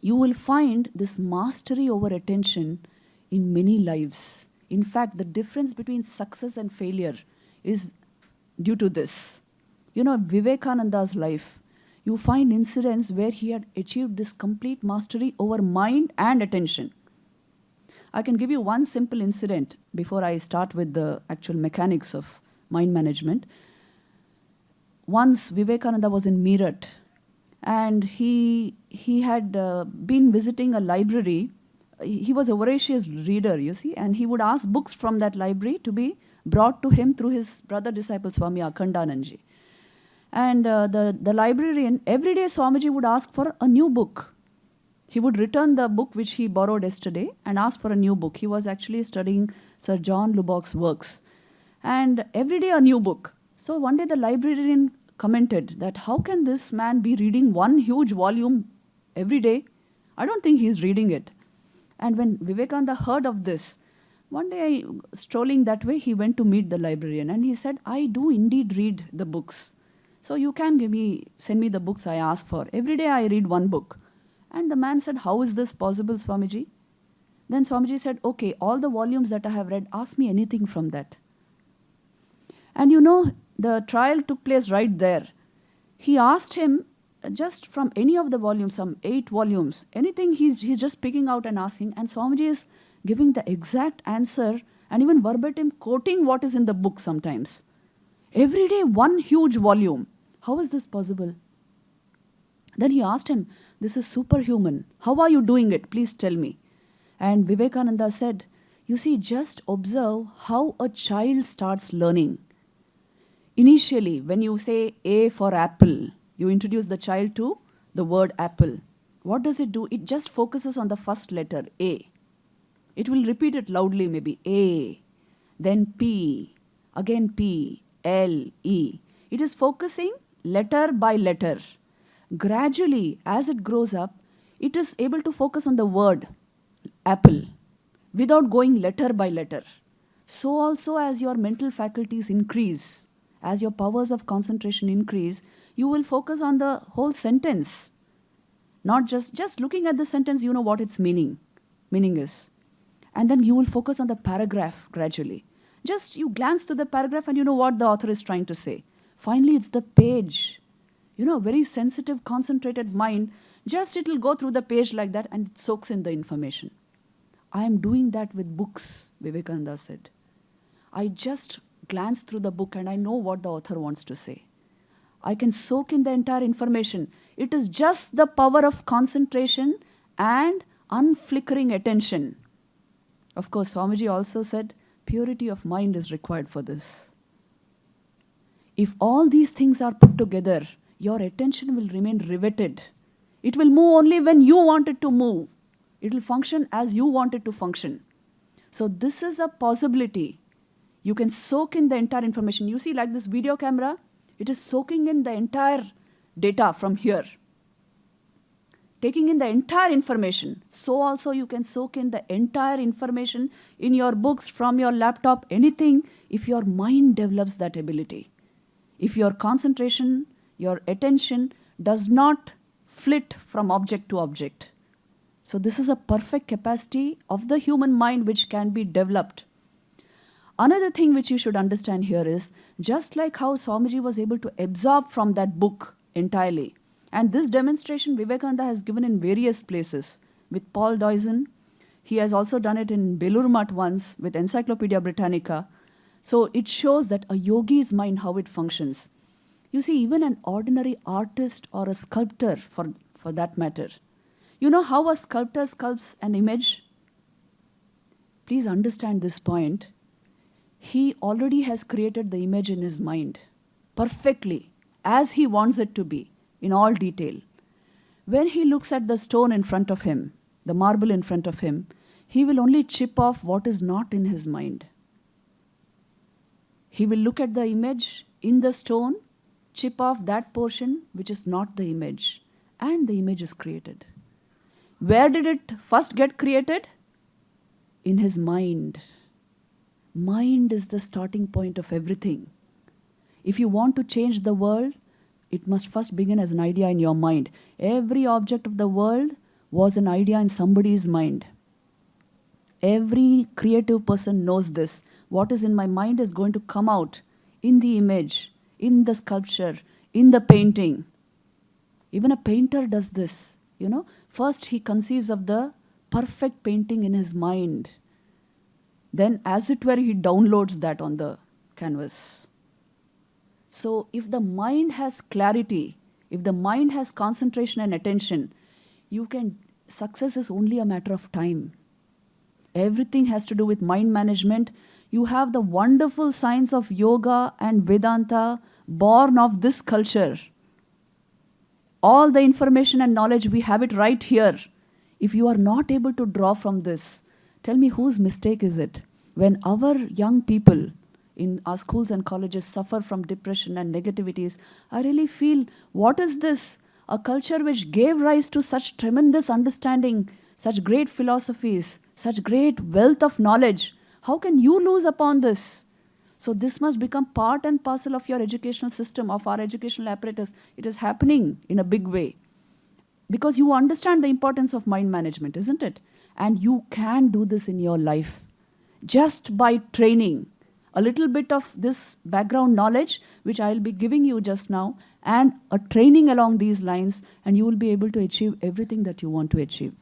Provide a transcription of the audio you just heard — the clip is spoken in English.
you will find this mastery over attention in many lives. In fact, the difference between success and failure is due to this. You know, Vivekananda's life, you find incidents where he had achieved this complete mastery over mind and attention. I can give you one simple incident before I start with the actual mechanics of mind management. Once Vivekananda was in Meerut, and he had been visiting a library. He was a voracious reader, you see, and he would ask books from that library to be brought to him through his brother disciple Swami Akhandanandji. And the librarian, every day Swamiji would ask for a new book. He would return the book which he borrowed yesterday and ask for a new book. He was actually studying Sir John Lubbock's works. And every day a new book. So one day the librarian commented that how can this man be reading one huge volume every day? I don't think he's reading it. And when Vivekananda heard of this, one day strolling that way, he went to meet the librarian and he said, I do indeed read the books. So you can send me the books I ask for. Every day I read one book. And the man said, how is this possible, Swamiji? Then Swamiji said, okay, all the volumes that I have read, ask me anything from that. And you know, the trial took place right there. He asked him just from any of the volumes, some 8 volumes, anything he's just picking out and asking, and Swamiji is giving the exact answer and even verbatim quoting what is in the book sometimes. Every day, one huge volume. How is this possible? Then he asked him, this is superhuman. How are you doing it? Please tell me. And Vivekananda said, you see, just observe how a child starts learning. Initially, when you say A for apple, you introduce the child to the word apple. What does it do? It just focuses on the first letter, A. It will repeat it loudly, maybe A, then P, again P, L, E. It is focusing letter by letter. Gradually, as it grows up, it is able to focus on the word apple without going letter by letter. So also as your mental faculties increase, as your powers of concentration increase, you will focus on the whole sentence. Not just looking at the sentence, you know what its meaning is. And then you will focus on the paragraph gradually. Just you glance to the paragraph and you know what the author is trying to say. Finally, it's the page. You know, very sensitive, concentrated mind, just it will go through the page like that and it soaks in the information. I am doing that with books, Vivekananda said. I just glance through the book and I know what the author wants to say. I can soak in the entire information. It is just the power of concentration and unflickering attention. Of course, Swamiji also said, purity of mind is required for this. If all these things are put together, your attention will remain riveted. It will move only when you want it to move. It will function as you want it to function. So this is a possibility. You can soak in the entire information. You see, like this video camera, it is soaking in the entire data from here. Taking in the entire information. So also you can soak in the entire information in your books, from your laptop, anything, if your mind develops that ability. If your concentration, your attention does not flit from object to object. So this is a perfect capacity of the human mind which can be developed. Another thing which you should understand here is, just like how Swamiji was able to absorb from that book entirely, and this demonstration Vivekananda has given in various places with Paul Deussen. He has also done it in Belur Math once with Encyclopedia Britannica. So it shows that a yogi's mind, how it functions. You see, even an ordinary artist or a sculptor, for that matter, you know how a sculptor sculpts an image? Please understand this point. He already has created the image in his mind perfectly, as he wants it to be, in all detail. When he looks at the stone in front of him, the marble in front of him, he will only chip off what is not in his mind. He will look at the image in the stone, chip off that portion which is not the image, and the image is created. Where did it first get created? In his mind. Mind is the starting point of everything. If you want to change the world, it must first begin as an idea in your mind. Every object of the world was an idea in somebody's mind. Every creative person knows this. What is in my mind is going to come out in the image, in the sculpture, in the painting. Even a painter does this, you know. First he conceives of the perfect painting in his mind. Then as it were, he downloads that on the canvas. So if the mind has clarity, if the mind has concentration and attention, success is only a matter of time. Everything has to do with mind management. You have the wonderful science of yoga and Vedanta born of this culture. All the information and knowledge, we have it right here. If you are not able to draw from this, tell me whose mistake is it? When our young people in our schools and colleges suffer from depression and negativities, I really feel, what is this? A culture which gave rise to such tremendous understanding, such great philosophies, such great wealth of knowledge. How can you lose upon this? So this must become part and parcel of your educational system, of our educational apparatus. It is happening in a big way. Because you understand the importance of mind management, isn't it? And you can do this in your life just by training. A little bit of this background knowledge, which I'll be giving you just now, and a training along these lines, and you will be able to achieve everything that you want to achieve.